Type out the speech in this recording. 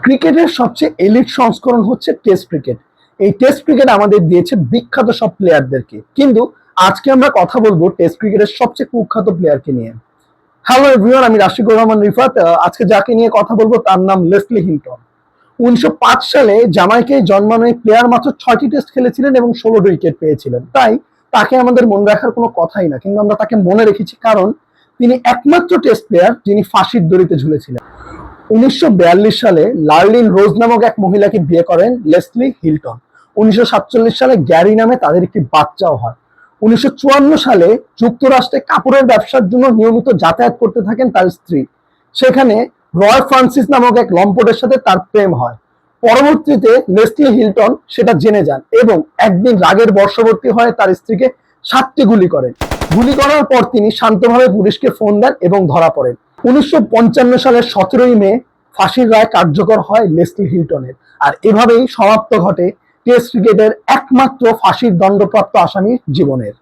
ক্রিকেটের সবচেয়ে এলিট সংস্করণ হচ্ছে টেস্ট ক্রিকেট। এই টেস্ট ক্রিকেট আমাদের দিয়েছে বিখ্যাত সব প্লেয়ারদেরকে, কিন্তু আজকে আমরা কথা বলবো টেস্ট ক্রিকেটের সবচেয়ে কুখ্যাত প্লেয়ারকে নিয়ে। হ্যালো এভরিওয়ান, আমি রাশিকুর রহমান রিফাত। আজকে যাকে নিয়ে কথা বলবো তার নাম লেসলি হিল্টন। 1905 সালে জামাইকায় জন্মানো এই প্লেয়ার মাত্র 6টি টেস্ট খেলেছিলেন এবং 16টি উইকেট পেয়েছিলেন। তাই তাকে আমাদের মনে রাখার কোনো কথাই না, কিন্তু আমরা তাকে মনে রেখেছি কারণ তিনি একমাত্র টেস্ট প্লেয়ার যিনি ফাঁসির দড়িতে ঝুলেছিলেন। 1942 সালে লার্লিন রোজ নামক এক মহিলাকে বিয়ে করেন লেসলি হিল্টন। 1947 সালে গ্যারি নামে তাদের একটি বাচ্চাও হয়। 1954 সালে যুক্তরাষ্ট্রে কাপড়ের ব্যবসার জন্য নিয়মিত যাতায়াত করতে থাকেন তার স্ত্রী। সেখানে রয় ফ্রান্সিস নামক এক লম্পটের সাথে তার প্রেম হয়। পরবর্তীতে লেসলি হিল্টন সেটা জেনে যান এবং একদিন রাগের বশবর্তী হয়ে তার স্ত্রীকে 7টি গুলি করেন। গুলি করার পর তিনি শান্তভাবে পুলিশকে ফোন দেন এবং ধরা পড়েন। 1955 সালের 17ই মে ফাঁসির রায় কার্যকর হয় লেসলি হিল্টনের। আর এভাবেই সমাপ্ত ঘটে টেস্ট ক্রিকেটের একমাত্র ফাঁসির দণ্ডপ্রাপ্ত আসামির জীবনের।